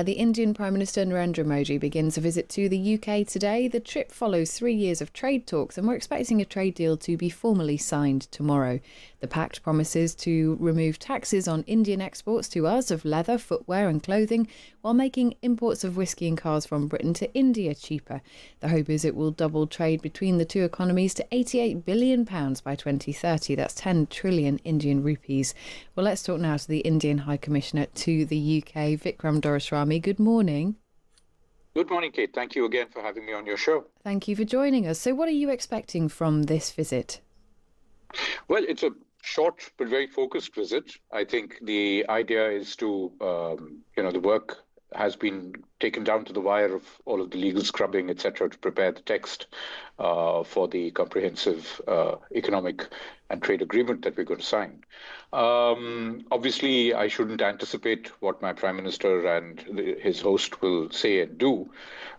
The Indian Prime Minister Narendra Modi begins a visit to the UK today. The trip follows 3 years of trade talks, and we're expecting a trade deal to be formally signed tomorrow. The pact promises to remove taxes on Indian exports to us of leather, footwear and clothing, while making imports of whisky and cars from Britain to India cheaper. The hope is it will double trade between the two economies to £88 billion by 2030. That's 10 trillion Indian rupees. Well, let's talk now to the Indian High Commissioner to the UK, Vikram Doraiswami. Good morning. Good morning, Kate. Thank you again for having me on your show. Thank you for joining us. So what are you expecting from this visit? Well, it's a short but very focused visit. I think the idea is to, the work has been taken down to the wire of all of the legal scrubbing, etc., to prepare the text for the comprehensive economic and trade agreement that we're going to sign. Obviously, I shouldn't anticipate what my Prime Minister and his host will say and do,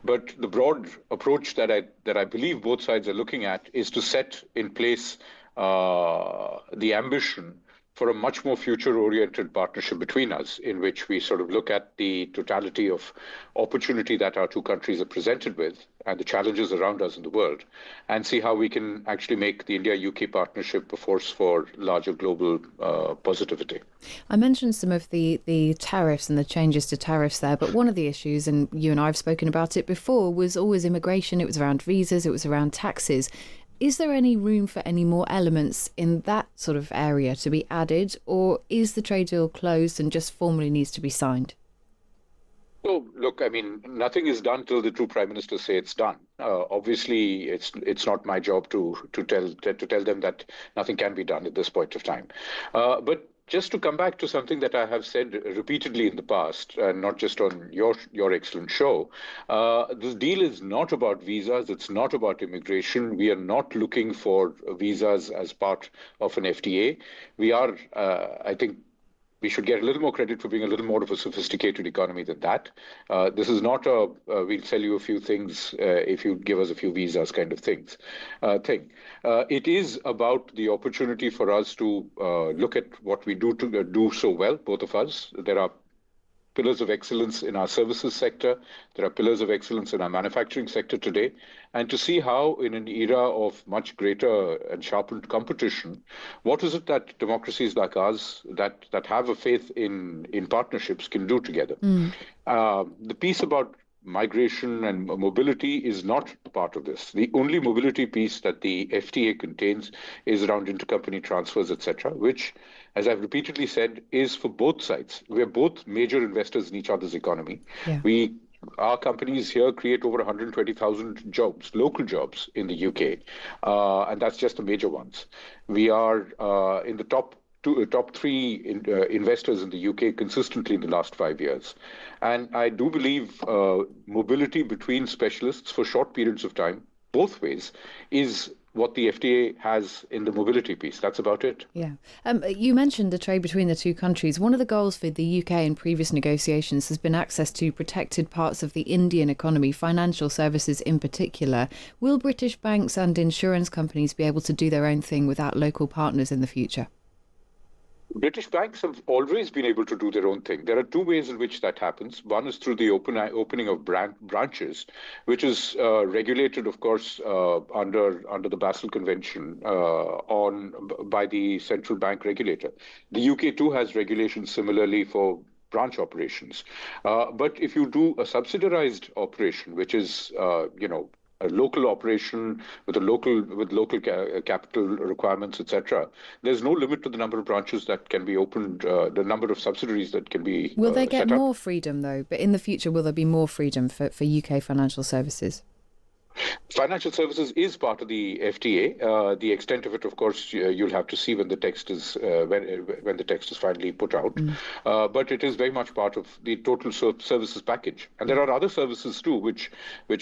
but the broad approach that I believe both sides are looking at is to set in place the ambition for a much more future-oriented partnership between us, in which we sort of look at the totality of opportunity that our two countries are presented with and the challenges around us in the world, and see how we can actually make the India-UK partnership a force for larger global positivity. I mentioned some of the tariffs and the changes to tariffs there, but one of the issues, and you and I have spoken about it before, was always immigration. It was around visas, it was around taxes. Is there any room for any more elements in that sort of area to be added, or is the trade deal closed and just formally needs to be signed? So, look, I mean, nothing is done till the two prime ministers say it's done. Obviously, it's not my job to tell them that nothing can be done at this point of time. But just to come back to something that I have said repeatedly in the past, and not just on your excellent show, this deal is not about visas. It's not about immigration. We are not looking for visas as part of an FTA. We are, I think, we should get a little more credit for being a little more of a sophisticated economy than that. This is not a we'll sell you a few things if you give us a few visas kind of thing. It is about the opportunity for us to look at what we do so well, both of us. There are pillars of excellence in our services sector. There are pillars of excellence in our manufacturing sector today. And to see how, in an era of much greater and sharpened competition, what is it that democracies like ours that have a faith in partnerships can do together? The piece about migration and mobility is not part of this. The only mobility piece that the FTA contains is around intercompany transfers, etc., which, as I've repeatedly said, is for both sides. We are both major investors in each other's economy. Yeah. Our companies here create over 120,000 jobs, local jobs in the UK, and that's just the major ones. We are in the top three investors in the UK consistently in the last 5 years. And I do believe mobility between specialists for short periods of time, both ways, is what the FTA has in the mobility piece. That's about it. Yeah. You mentioned the trade between the two countries. One of the goals for the UK in previous negotiations has been access to protected parts of the Indian economy, financial services in particular. Will British banks and insurance companies be able to do their own thing without local partners in the future? British banks have always been able to do their own thing. There are two ways in which that happens. One is through the opening of branches, which is regulated, of course, under the Basel Convention by the central bank regulator. The UK too has regulations similarly for branch operations. But if you do a subsidiarized operation, which is a local operation with local capital requirements, etc. There's no limit to the number of branches that can be opened, the number of subsidiaries that can be Will they get more freedom, though? But in the future, will there be more freedom for UK financial services? Financial services is part of the FTA. The extent of it, of course, you'll have to see when the text is when the text is finally put out. But it is very much part of the total services package. And there are other services too, which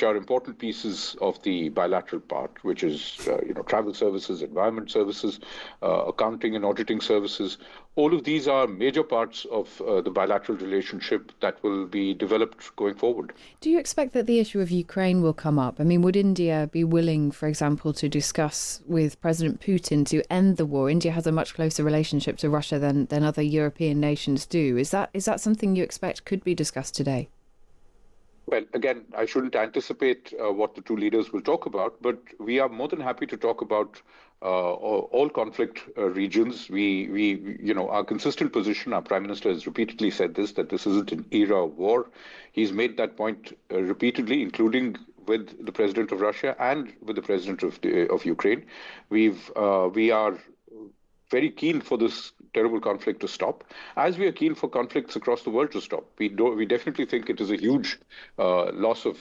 are important pieces of the bilateral part, which is travel services, environment services, accounting and auditing services. All of these are major parts of the bilateral relationship that will be developed going forward. Do you expect that the issue of Ukraine will come up? I mean, would India be willing, for example, to discuss with President Putin to end the war? India has a much closer relationship to Russia than other European nations do. Is that something you expect could be discussed today? Well, again, I shouldn't anticipate what the two leaders will talk about, but we are more than happy to talk about all conflict regions. Our consistent position. Our Prime Minister has repeatedly said this, that this isn't an era of war. He's made that point repeatedly, including with the President of Russia and with the President of Ukraine. We are very keen for this terrible conflict to stop, as we are keen for conflicts across the world to stop. We definitely think it is a huge loss of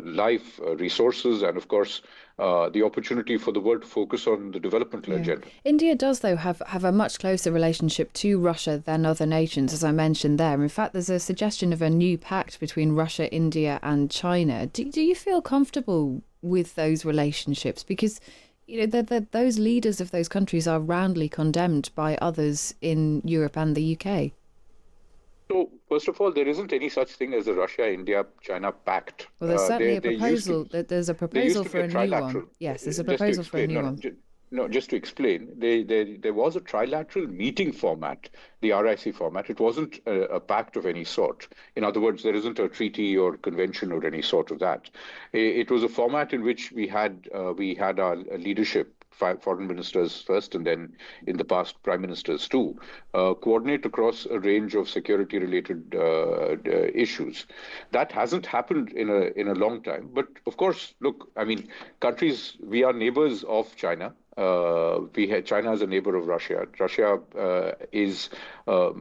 life, resources, and of course, the opportunity for the world to focus on the developmental agenda. India does, though, have a much closer relationship to Russia than other nations, as I mentioned there. In fact, there's a suggestion of a new pact between Russia, India and China. Do you feel comfortable with those relationships? Because those leaders of those countries are roundly condemned by others in Europe and the UK. So, first of all, there isn't any such thing as a Russia-India-China pact. Well, there's certainly a proposal. There's a proposal for a new one. Yes, there's a proposal for a new one. No, just to explain, there was a trilateral meeting format, the RIC format. It wasn't a pact of any sort. In other words, there isn't a treaty or convention or any sort of that. It was a format in which we had our leadership, foreign ministers first, and then in the past, prime ministers too, coordinate across a range of security-related issues. That hasn't happened in a long time. But of course, look, I mean, we are neighbors of China. China is a neighbor of Russia. Russia is, a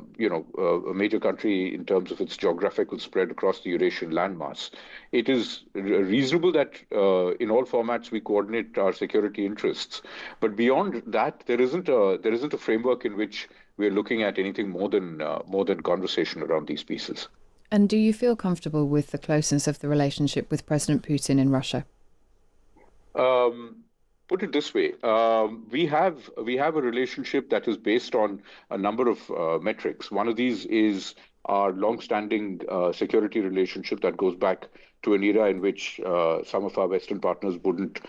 major country in terms of its geographical spread across the Eurasian landmass. It is reasonable that in all formats we coordinate our security interests. But beyond that, there isn't a framework in which we're looking at anything more than conversation around these pieces. And do you feel comfortable with the closeness of the relationship with President Putin in Russia? Put it this way: we have a relationship that is based on a number of metrics. One of these is our long-standing security relationship that goes back to an era in which some of our Western partners wouldn't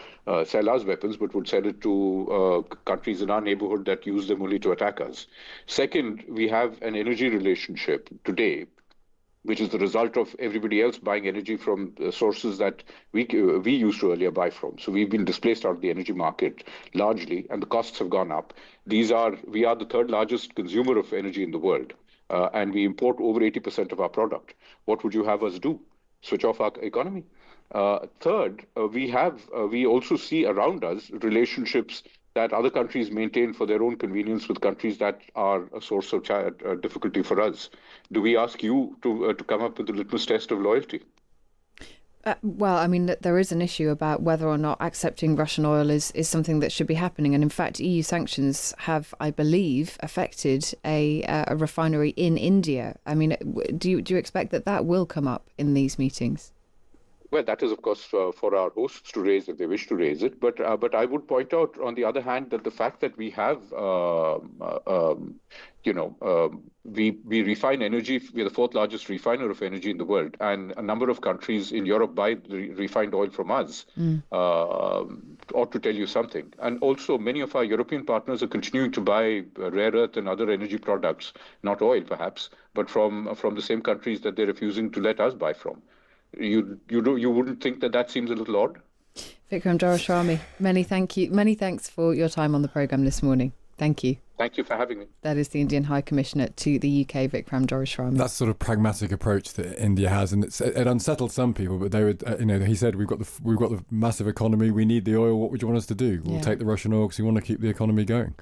sell us weapons, but would sell it to countries in our neighborhood that use them only to attack us. Second, we have an energy relationship today, which is the result of everybody else buying energy from sources that we used to earlier buy from. So we've been displaced out of the energy market largely, and the costs have gone up. We are the third largest consumer of energy in the world, and we import over 80% of our product. What would you have us do? Switch off our economy? Third, we also see around us relationships that other countries maintain for their own convenience with countries that are a source of difficulty for us. Do we ask you to come up with a litmus test of loyalty? Well, I mean, there is an issue about whether or not accepting Russian oil is something that should be happening. And in fact, EU sanctions have, I believe, affected a refinery in India. I mean, do you expect that will come up in these meetings? Well, that is, of course, for our hosts to raise if they wish to raise it. But I would point out, on the other hand, that the fact that we have, we refine energy. We're the fourth largest refiner of energy in the world, and a number of countries in Europe buy the refined oil from us. Ought to tell you something. And also, many of our European partners are continuing to buy rare earth and other energy products, not oil perhaps, but from the same countries that they're refusing to let us buy from. You wouldn't think that seems a little odd? Vikram Doraiswami, many thanks for your time on the programme this morning. Thank you. Thank you for having me. That is the Indian High Commissioner to the UK, Vikram Doraiswami. That's sort of pragmatic approach that India has, and it unsettled some people. But they would, he said, we've got the massive economy. We need the oil. What would you want us to do? We'll take the Russian oil because we want to keep the economy going.